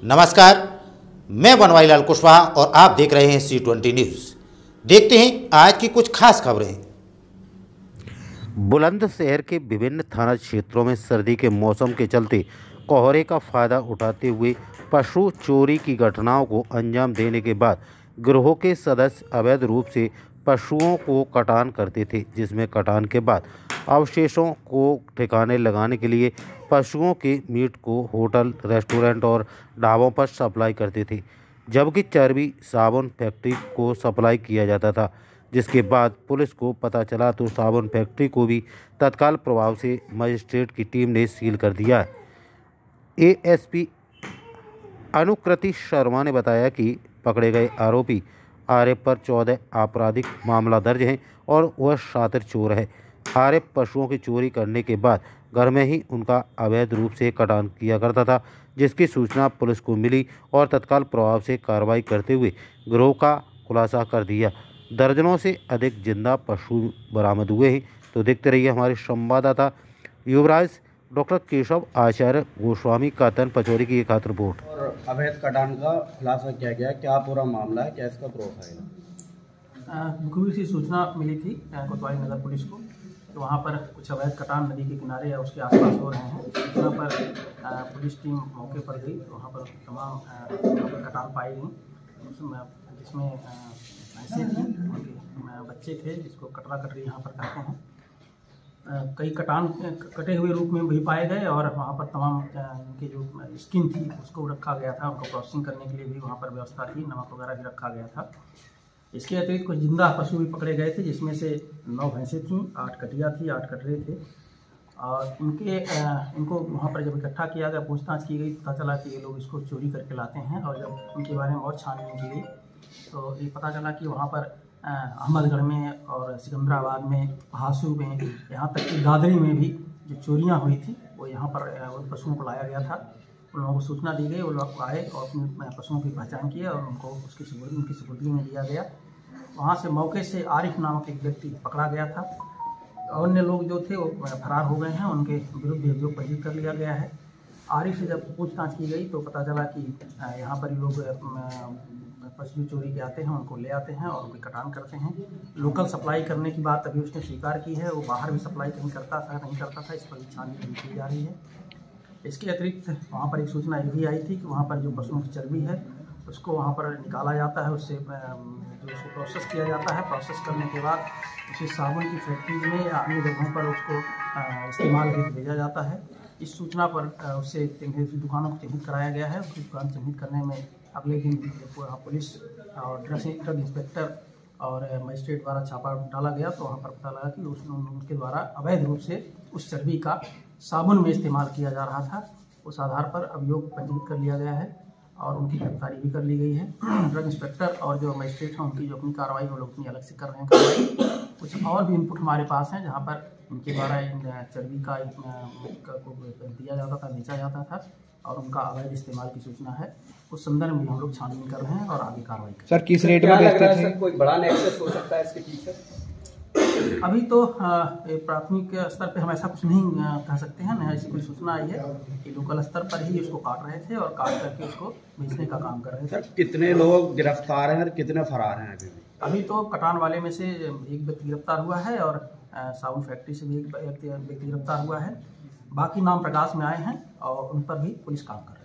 नमस्कार, मैं बनवारीलाल कुशवाहा और आप देख रहे हैं C20 न्यूज़। देखते हैं आज की कुछ खास खबरें। बुलंदशहर के विभिन्न थाना क्षेत्रों में सर्दी के मौसम के चलते कोहरे का फायदा उठाते हुए पशु चोरी की घटनाओं को अंजाम देने के बाद गिरोह के सदस्य अवैध रूप से पशुओं को कटान करते थे, जिसमें कटान के बाद अवशेषों को ठिकाने लगाने के लिए पशुओं के मीट को होटल, रेस्टोरेंट और ढाबों पर सप्लाई करते थे, जबकि चर्बी साबुन फैक्ट्री को सप्लाई किया जाता था। जिसके बाद पुलिस को पता चला तो साबुन फैक्ट्री को भी तत्काल प्रभाव से मजिस्ट्रेट की टीम ने सील कर दिया। एएसपी अनुकृति शर्मा ने बताया कि पकड़े गए आरोपी आरिफ पर 14 आपराधिक मामला दर्ज है और वह शातिर चोर है। आरिफ पशुओं की चोरी करने के बाद घर में ही उनका अवैध रूप से कटान किया करता था, जिसकी सूचना पुलिस को मिली और तत्काल प्रभाव से कार्रवाई करते हुए गिरोह का खुलासा कर दिया। दर्जनों से अधिक जिंदा पशु बरामद हुए हैं। तो देखते रहिए हमारे संवाददाता युवराज डॉक्टर केशव आचार्य गोस्वामी कातन पचौरी की एक खास रिपोर्ट। और अवैध कटान का खुलासा किया गया, क्या पूरा मामला है, क्या इसका प्रोफाइल है? मुखबिर से सूचना मिली थी कोतवाली नगर पुलिस को, तो वहाँ पर कुछ अवैध कटान नदी के किनारे या उसके आसपास हो रहे हैं। सूचना पर पुलिस टीम मौके पर गई, तो वहाँ पर तमाम कटान पाई गई, जिसमें भैंसें थी, उनके बच्चे थे, जिसको कटरा कटरी यहाँ पर कहते हैं। कई कटान कटे हुए रूप में भी पाए गए और वहाँ पर तमाम उनकी जो स्किन थी उसको रखा गया था, उनको प्रोसेसिंग करने के लिए भी वहाँ पर व्यवस्था थी, नमक वगैरह भी रखा गया था। इसके अतिरिक्त कुछ जिंदा पशु भी पकड़े गए थे, जिसमें से 9 भैंसें थीं, 8 कटिया थी, 8 कटरे थे। और इनको वहाँ पर जब इकट्ठा किया गया, पूछताछ की गई, पता चला कि ये लोग इसको चोरी करके लाते हैं। और जब उनके बारे में और छानबीन की गई तो ये पता चला कि वहाँ पर अहमदगढ़ में और सिकंदराबाद में, हासू में, यहाँ तक कि दादरी में भी जो चोरियाँ हुई थी वो यहाँ पर पशुओं को लाया गया था। उन लोगों को सूचना दी गई, वो लोग आए और अपने पशुओं की पहचान किए और उनको उनकी सुपुर्दी में दिया गया। वहाँ से मौके से आरिफ नामक एक व्यक्ति पकड़ा गया था। अन्य लोग जो थे वो फरार हो गए हैं, उनके विरुद्ध अभियोग पंजीकृत कर लिया गया है। आरिफ से जब पूछताछ की गई तो पता चला कि यहाँ पर लोग पशु चोरी के आते हैं, उनको ले आते हैं और उनकी कटान करते हैं। लोकल सप्लाई करने की बात अभी उसने स्वीकार की है, वो बाहर भी सप्लाई कहीं करता था नहीं करता था, इस पर छानबीन की जा रही है। इसके अतिरिक्त वहाँ पर एक सूचना ये भी आई थी कि वहाँ पर जो पशुओं की चर्बी है उसको वहाँ पर निकाला जाता है, उससे जो उसको प्रोसेस किया जाता है। प्रोसेस करने के बाद उसे साबुन की फैक्ट्रीज में या अन्य जगहों पर उसको इस्तेमाल हेतु भेजा जाता है। इस सूचना पर उससे दुकानों को चिन्हित कराया गया है। उसकी दुकान चिन्हित करने में अगले दिन पुलिस और ड्रग इंस्पेक्टर और मजिस्ट्रेट द्वारा छापा डाला गया, तो वहाँ पर पता लगा कि उनके द्वारा अवैध रूप से उस चर्बी का साबुन में इस्तेमाल किया जा रहा था। उस आधार पर अभियोग पंजीकृत कर लिया गया है और उनकी गिरफ्तारी भी कर ली गई है। ड्रग इंस्पेक्टर और जो मजिस्ट्रेट हैं उनकी जो अपनी कार्रवाई वो लोग अपनी अलग से कर रहे हैं कार्रवाई। कुछ और भी इनपुट हमारे पास हैं जहाँ पर इनके द्वारा चर्बी का को दिया जाता था, बेचा जाता था और उनका अवैध इस्तेमाल की सूचना है। उस संदर्भ में हम लोग छानबीन कर रहे हैं और आगे कार्रवाई कर रहे हैं। सर किस रेट में बेचते थे? कोई बड़ा नेक्सस हो सकता है इसके पीछे? अभी तो प्राथमिक स्तर पे हम ऐसा कुछ नहीं कह सकते हैं, न ऐसी कोई सूचना आई है कि लोकल स्तर पर ही उसको काट रहे थे और काट करके उसको बेचने का काम कर रहे थे। सर कितने लोग गिरफ्तार हैं और कितने फरार हैं अभी तो कटान वाले में से एक व्यक्ति गिरफ्तार हुआ है और साबुन फैक्ट्री से भी एक व्यक्ति गिरफ्तार हुआ है। बाकी नाम प्रकाश में आए हैं और उन पर भी पुलिस काम कर रही है।